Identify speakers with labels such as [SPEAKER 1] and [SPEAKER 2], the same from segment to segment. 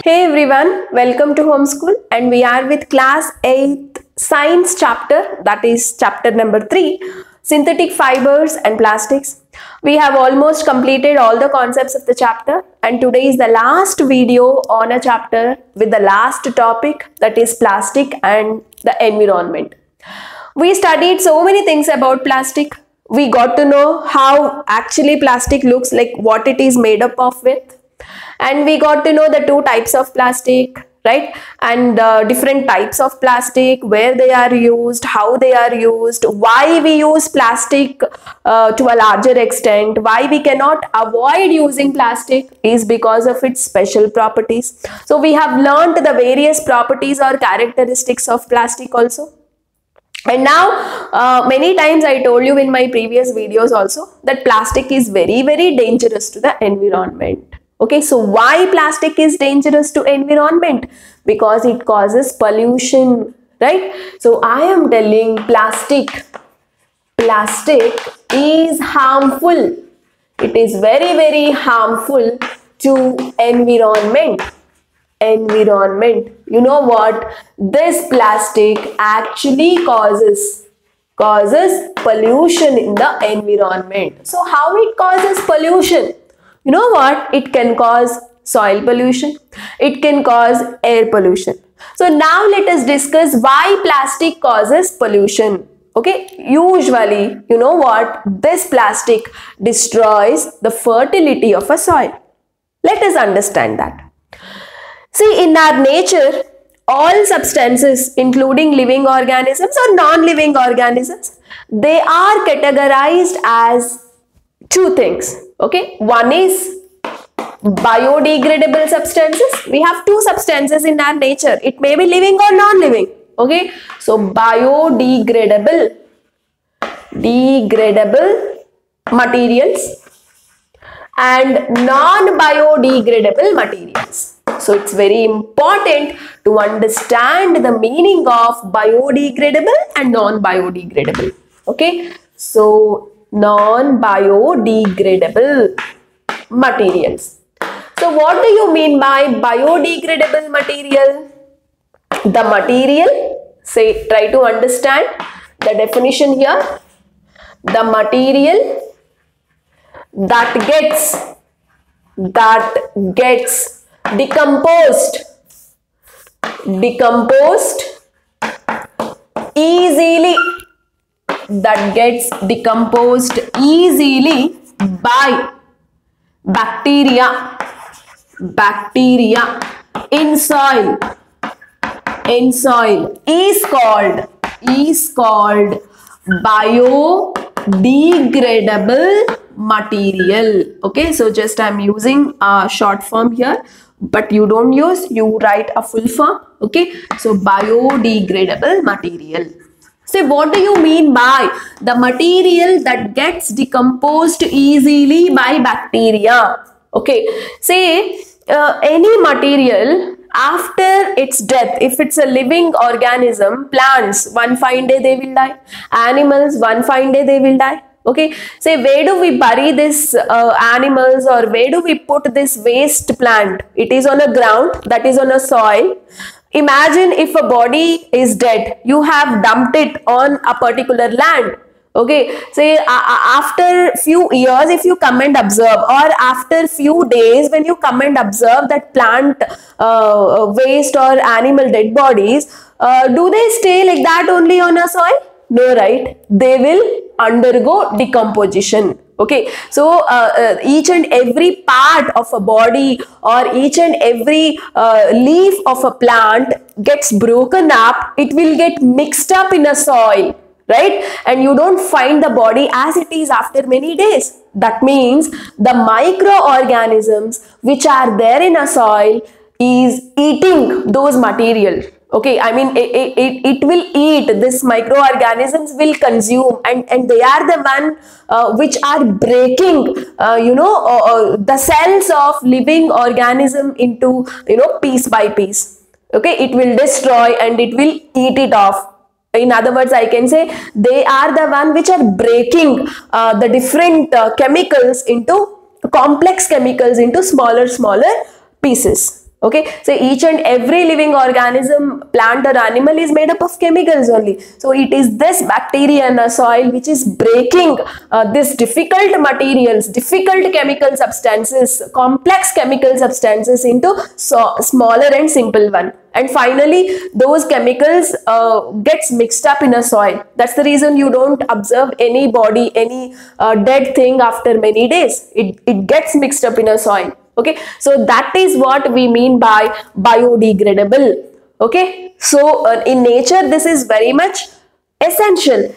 [SPEAKER 1] Hey everyone, welcome to Homeschool, and we are with class 8th science chapter, that is chapter number 3, synthetic fibers and plastics. We have almost completed all the concepts of the chapter, and today is the last video on a chapter with the last topic, that is plastic and the environment. We studied so many things about plastic. We got to know how actually plastic looks like, what it is made up of with. And we got to know the two types of plastic, right? And different types of plastic, where they are used, how they are used, why we use plastic to a larger extent, why we cannot avoid using plastic is because of its special properties. So we have learned the various properties or characteristics of plastic also. And now many times I told you in my previous videos also that plastic is very, very dangerous to the environment. Okay, so why plastic is dangerous to environment? Because it causes pollution, right? So I am telling plastic is harmful. It is very, very harmful to environment. You know what? This plastic actually causes pollution in the environment. So how it causes pollution? You know what? It can cause soil pollution. It can cause air pollution. So now let us discuss why plastic causes pollution. Okay, usually, you know what? This plastic destroys the fertility of a soil. Let us understand that. See, in our nature, all substances, including living organisms or non-living organisms, they are categorized as two things. Okay, one is biodegradable substances. We have two substances in our nature. It may be living or non-living. Okay, so biodegradable materials and non-biodegradable materials. So it's very important to understand the meaning of biodegradable and non-biodegradable. Okay, so non-biodegradable materials. So what do you mean by biodegradable material? The material, try to understand the definition here. The material that gets decomposed easily, by bacteria in soil is called biodegradable material. Okay, so just I'm using a short form here, but you don't use, you write a full form. Okay, so biodegradable material. So what do you mean by the material that gets decomposed easily by bacteria? Okay, say any material after its death, if it's a living organism, plants, one fine day they will die, animals, one fine day they will die. Okay, say where do we bury this animals, or where do we put this waste plant? It is on a ground, that is on a soil. Imagine if a body is dead, you have dumped it on a particular land. Okay, say after few years, if you come and observe, or after few days when you come and observe that plant waste or animal dead bodies, do they stay like that only on a soil? No, right? They will undergo decomposition. Okay, so each and every part of a body or each and every leaf of a plant gets broken up. It will get mixed up in a soil, right? And you don't find the body as it is after many days. That means the microorganisms which are there in a soil is eating those materials. Okay, I mean it will eat, this microorganisms will consume, and they are the one which are breaking the cells of living organism into piece by piece. Okay, it will destroy and it will eat it off. In other words, I can say they are the one which are breaking the different chemicals into complex chemicals into smaller pieces. Okay, so each and every living organism, plant or animal, is made up of chemicals only. So it is this bacteria in a soil which is breaking this difficult materials, difficult chemical substances, complex chemical substances into smaller and simple one. And finally, those chemicals gets mixed up in a soil. That's the reason you don't observe any body, any dead thing after many days. It gets mixed up in a soil. Okay, so that is what we mean by biodegradable. Okay, so in nature this is very much essential.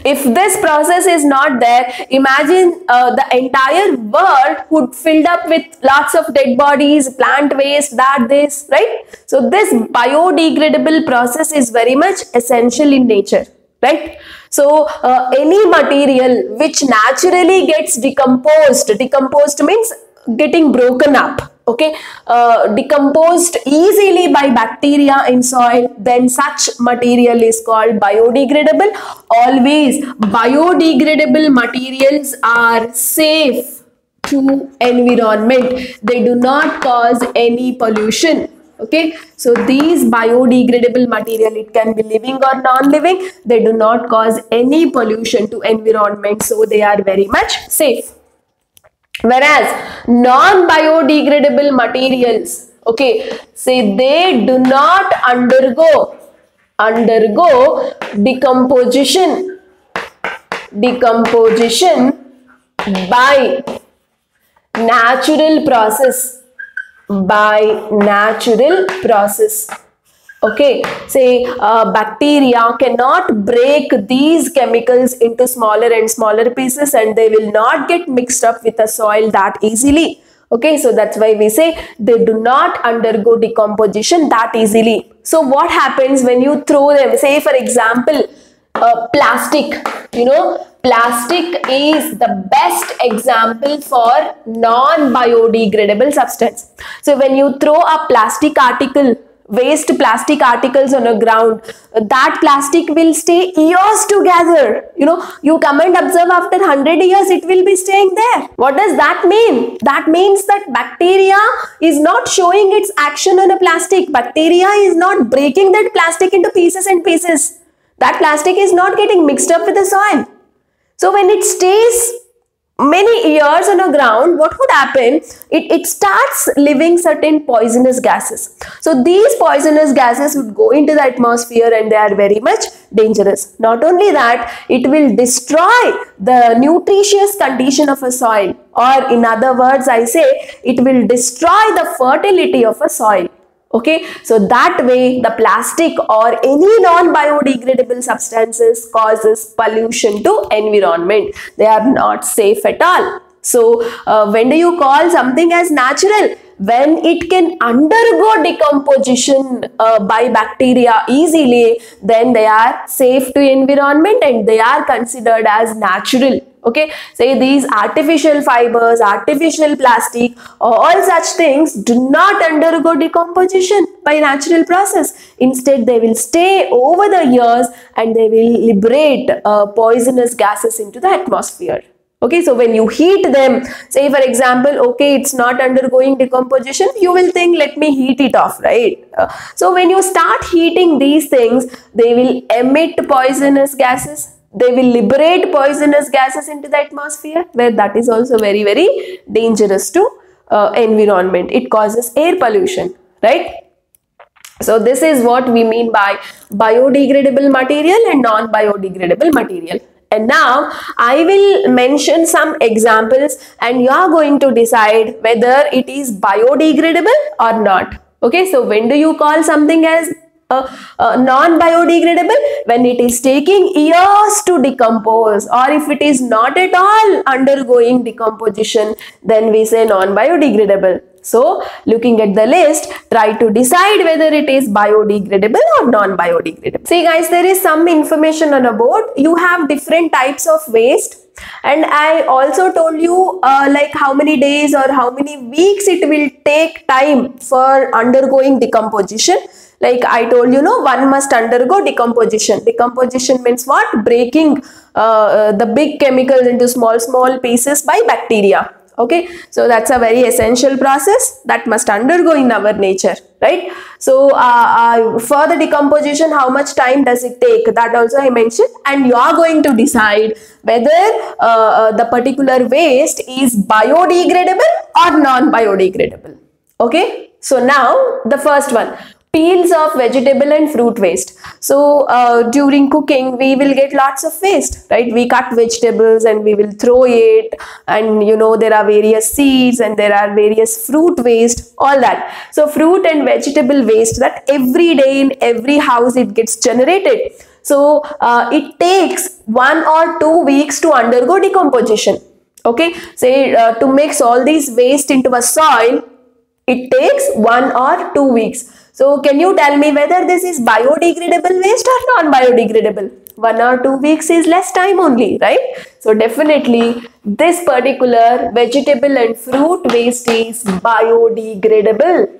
[SPEAKER 1] If this process is not there, imagine the entire world would filled up with lots of dead bodies, plant waste, this, right? So this biodegradable process is very much essential in nature, right? So any material which naturally gets decomposed means getting broken up, okay, decomposed easily by bacteria in soil, then such material is called biodegradable. Always biodegradable materials are safe to environment. They do not cause any pollution. Okay, so these biodegradable material, it can be living or non-living, they do not cause any pollution to environment, so they are very much safe. Whereas non-biodegradable materials, okay, say they do not undergo decomposition by natural process, okay, say bacteria cannot break these chemicals into smaller and smaller pieces, and they will not get mixed up with the soil that easily. Okay, so that's why we say they do not undergo decomposition that easily. So what happens when you throw them? Say for example, plastic, plastic is the best example for non-biodegradable substance. So when you throw a plastic article, waste plastic articles on a ground, that plastic will stay years together. You come and observe, after 100 years it will be staying there. What does that mean? That means that bacteria is not showing its action on a plastic. Bacteria is not breaking that plastic into pieces and pieces. That plastic is not getting mixed up with the soil. So when it stays many years on the ground, what would happen? It starts leaving certain poisonous gases. So these poisonous gases would go into the atmosphere, and they are very much dangerous. Not only that, it will destroy the nutritious condition of a soil, or in other words, I say it will destroy the fertility of a soil. Okay, so that way the plastic or any non-biodegradable substances causes pollution to environment. They are not safe at all. So when do you call something as natural? When it can undergo decomposition by bacteria easily, then they are safe to environment and they are considered as natural. Okay, say these artificial fibers, artificial plastic, all such things do not undergo decomposition by natural process. Instead, they will stay over the years and they will liberate poisonous gases into the atmosphere. Okay, so when you heat them, say for example, okay, it's not undergoing decomposition, you will think, let me heat it off, right? So when you start heating these things, they will emit poisonous gases. They will liberate poisonous gases into the atmosphere, where that is also very, very dangerous to environment. It causes air pollution, right? So this is what we mean by biodegradable material and non-biodegradable material. And now I will mention some examples and you are going to decide whether it is biodegradable or not. Okay, so when do you call something as non-biodegradable? When it is taking years to decompose, or if it is not at all undergoing decomposition, then we say non-biodegradable. So looking at the list, try to decide whether it is biodegradable or non-biodegradable. See guys, there is some information on a board. You have different types of waste, and I also told you like how many days or how many weeks it will take time for undergoing decomposition. Like I told you, one must undergo decomposition. Decomposition means what? Breaking the big chemicals into small pieces by bacteria. Okay, so that's a very essential process that must undergo in our nature, right? So for the decomposition, how much time does it take, that also I mentioned, and you are going to decide whether the particular waste is biodegradable or non-biodegradable. Okay, so now the first one, peels of vegetable and fruit waste. So during cooking we will get lots of waste, right? We cut vegetables and we will throw it, and you know there are various seeds and there are various fruit waste, all that. So fruit and vegetable waste, that every day in every house it gets generated. So it takes 1 or 2 weeks to undergo decomposition. Okay, say to mix all these waste into a soil, it takes 1 or 2 weeks. So can you tell me whether this is biodegradable waste or non-biodegradable? 1 or 2 weeks is less time only, right? So definitely this particular vegetable and fruit waste is biodegradable.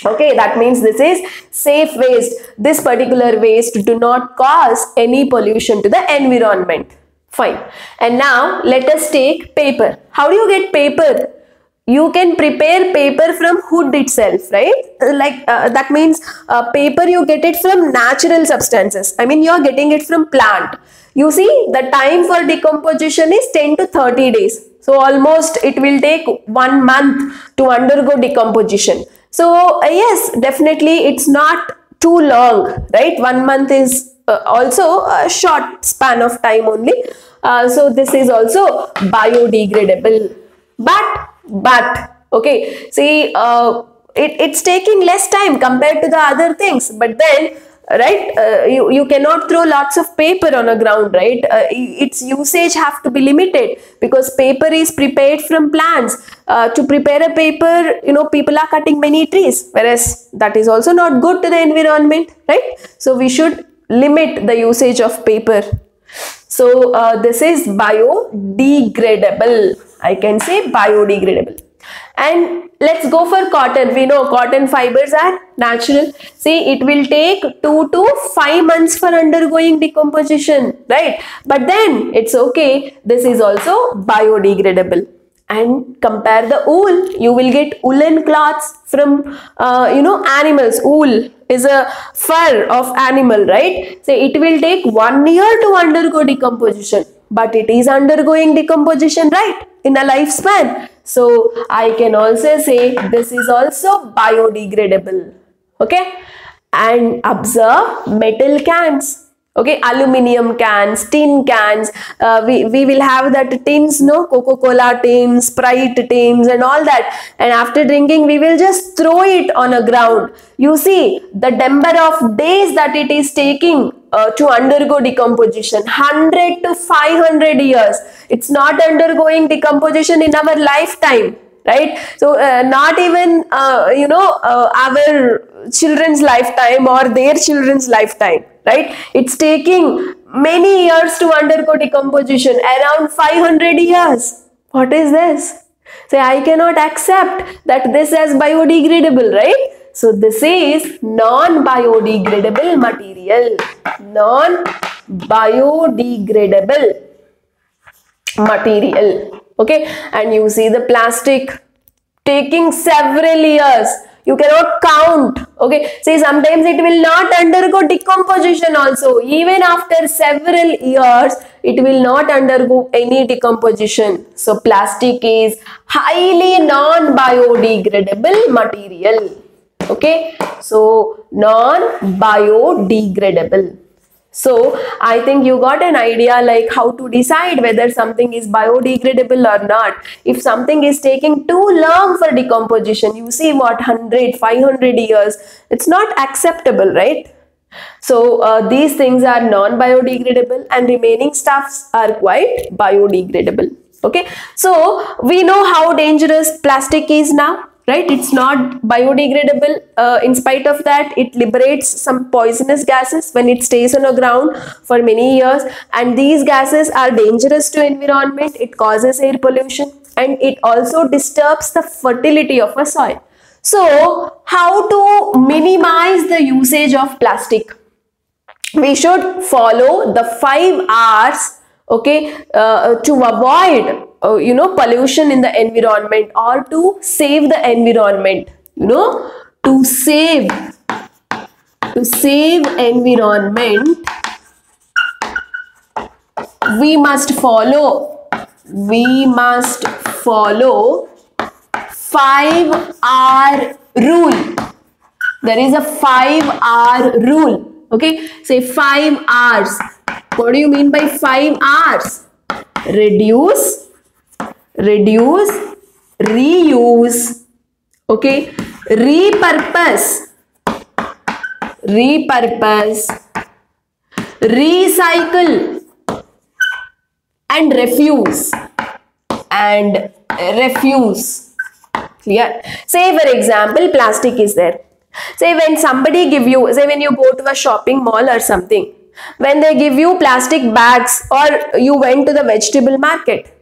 [SPEAKER 1] Okay, that means this is safe waste. This particular waste do not cause any pollution to the environment. Fine. And now let us take paper. How do you get paper? You can prepare paper from wood itself, right? That means paper you get it from natural substances. I mean you are getting it from plant. You see the time for decomposition is 10 to 30 days. So almost it will take 1 month to undergo decomposition. So yes, definitely it's not too long, right? 1 month is also a short span of time only. So this is also biodegradable. But okay, see it's taking less time compared to the other things, but then right, you cannot throw lots of paper on a ground, right? Its usage have to be limited because paper is prepared from plants. To prepare a paper, you know, people are cutting many trees, whereas that is also not good to the environment, right? So we should limit the usage of paper. So this is biodegradable. I can say biodegradable. And let's go for cotton. We know cotton fibers are natural. See, it will take 2 to 5 months for undergoing decomposition, right? But then it's okay. This is also biodegradable. And compare the wool. You will get woolen cloths from animals. Wool is a fur of animal, right? So it will take 1 year to undergo decomposition, but it is undergoing decomposition, right, in a lifespan. So I can also say this is also biodegradable. Okay, and observe metal cans. Okay, aluminium cans, tin cans, we will have that tins, no, Coca-Cola tins, Sprite tins and all that, and after drinking we will just throw it on a ground. You see the number of days that it is taking to undergo decomposition, 100 to 500 years. It's not undergoing decomposition in our lifetime, right? So not even our children's lifetime or their children's lifetime, right? It's taking many years to undergo decomposition, around 500 years. What is this? Say, I cannot accept that this is biodegradable, right? So this is non-biodegradable material. Non-biodegradable material. Okay, and you see the plastic taking several years. You cannot count. Okay, see, sometimes it will not undergo decomposition also. Even after several years, it will not undergo any decomposition. So plastic is highly non-biodegradable material. Okay, so non-biodegradable. So I think you got an idea like how to decide whether something is biodegradable or not. If something is taking too long for decomposition, you see what, 100, 500 years, it's not acceptable, right? So these things are non-biodegradable and remaining stuffs are quite biodegradable. Okay, so we know how dangerous plastic is now. Right, it's not biodegradable. In spite of that, it liberates some poisonous gases when it stays on the ground for many years, and these gases are dangerous to environment. It causes air pollution and it also disturbs the fertility of a soil. So how to minimize the usage of plastic? We should follow the 5 R's, okay, to avoid pollution in the environment, or to save the environment, to save environment, we must follow 5R rule. There is a 5R rule. Okay, say 5 R's. What do you mean by 5 R's? Reduce, reuse, okay, repurpose, recycle, and refuse. Clear? Say for example, plastic is there. Say when somebody give you, say when you go to a shopping mall or something, when they give you plastic bags, or you went to the vegetable market,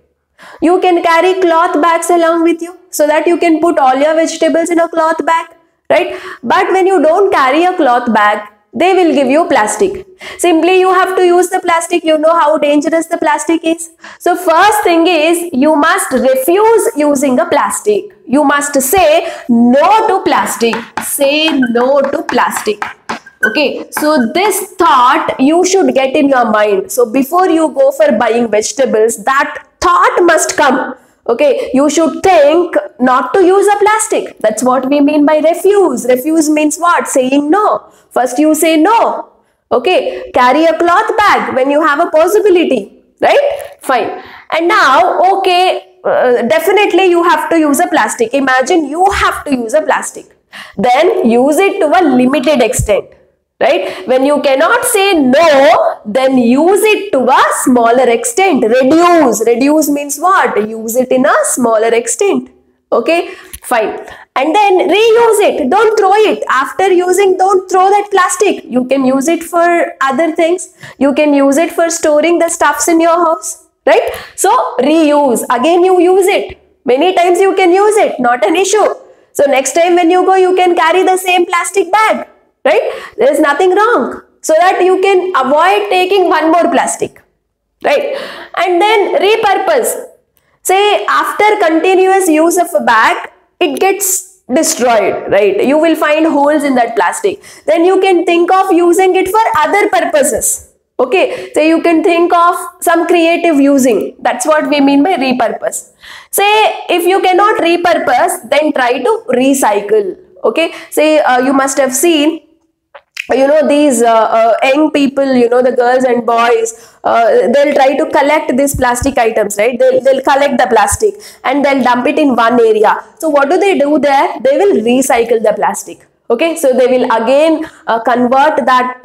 [SPEAKER 1] you can carry cloth bags along with you so that you can put all your vegetables in a cloth bag, right? But when you don't carry a cloth bag, they will give you plastic. Simply you have to use the plastic. You know how dangerous the plastic is. So first thing is, you must refuse using a plastic. You must say no to plastic. Say no to plastic. Okay, so this thought you should get in your mind. So before you go for buying vegetables, that thought must come. Okay, you should think not to use a plastic. That's what we mean by refuse. Refuse means what? Saying no. First you say no. Okay, carry a cloth bag when you have a possibility, right? Fine. And now, okay, definitely you have to use a plastic. Imagine you have to use a plastic. Then use it to a limited extent. Right? When you cannot say no, then use it to a smaller extent. Reduce. Reduce means what? Use it in a smaller extent. Okay? Fine. And then reuse it. Don't throw it. After using, don't throw that plastic. You can use it for other things. You can use it for storing the stuffs in your house. Right? So, reuse. Again, you use it. Many times you can use it. Not an issue. So, next time when you go, you can carry the same plastic bag. Right? There is nothing wrong. So that you can avoid taking one more plastic. Right? And then repurpose. Say after continuous use of a bag, it gets destroyed. Right? You will find holes in that plastic. Then you can think of using it for other purposes. Okay? So you can think of some creative using. That's what we mean by repurpose. Say if you cannot repurpose, then try to recycle. Okay? Say you must have seen, these young people, the girls and boys, they'll try to collect these plastic items, right? They'll collect the plastic and they'll dump it in one area. So what do they do there? They will recycle the plastic. Okay, so they will again convert that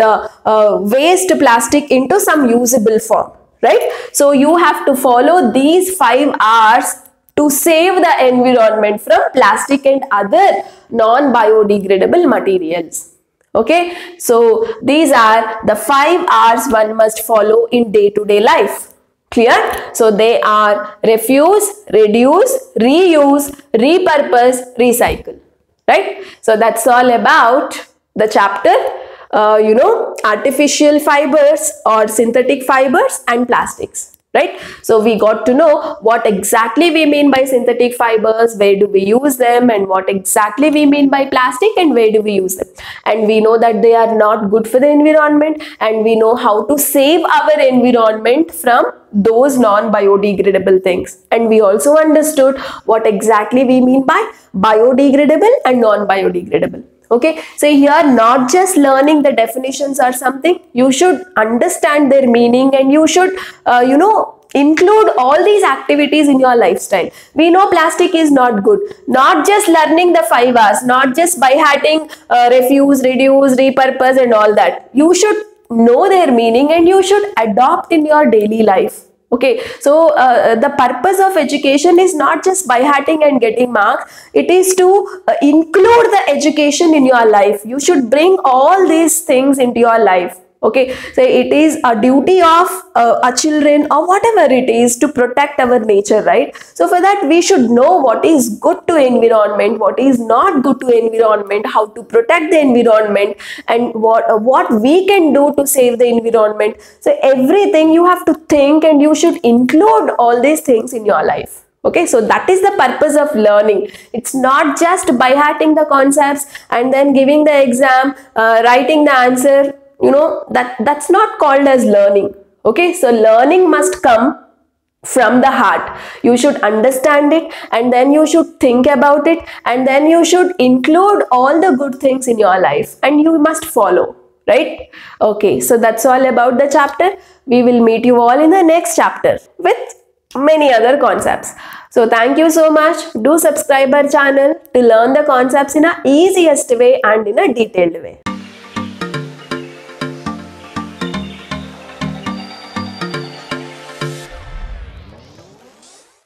[SPEAKER 1] waste plastic into some usable form, right? So you have to follow these 5 R's to save the environment from plastic and other non-biodegradable materials. Okay, so these are the 5 R's one must follow in day-to-day life. Clear? So they are refuse, reduce, reuse, repurpose, recycle. Right? So that's all about the chapter, artificial fibers or synthetic fibers and plastics. Right? So we got to know what exactly we mean by synthetic fibers, where do we use them, and what exactly we mean by plastic and where do we use them. And we know that they are not good for the environment, and we know how to save our environment from those non-biodegradable things. And we also understood what exactly we mean by biodegradable and non-biodegradable. Okay, so here not just learning the definitions or something, you should understand their meaning, and you should, include all these activities in your lifestyle. We know plastic is not good. Not just learning the 5 R's, not just by having refuse, reduce, repurpose and all that. You should know their meaning and you should adopt in your daily life. Okay, so the purpose of education is not just by hatting and getting marks. It is to include the education in your life. You should bring all these things into your life. Okay, so it is a duty of our children or whatever it is to protect our nature, right? So for that we should know what is good to environment, what is not good to environment, how to protect the environment, and what we can do to save the environment. So everything you have to think, and you should include all these things in your life. Okay, so that is the purpose of learning. It's not just by hearting the concepts and then giving the exam, writing the answer. That's not called as learning. Okay, so learning must come from the heart. You should understand it, and then you should think about it, and then you should include all the good things in your life, and you must follow, right? Okay, so that's all about the chapter. We will meet you all in the next chapter with many other concepts. So thank you so much. Do subscribe our channel to learn the concepts in a easiest way and in a detailed way.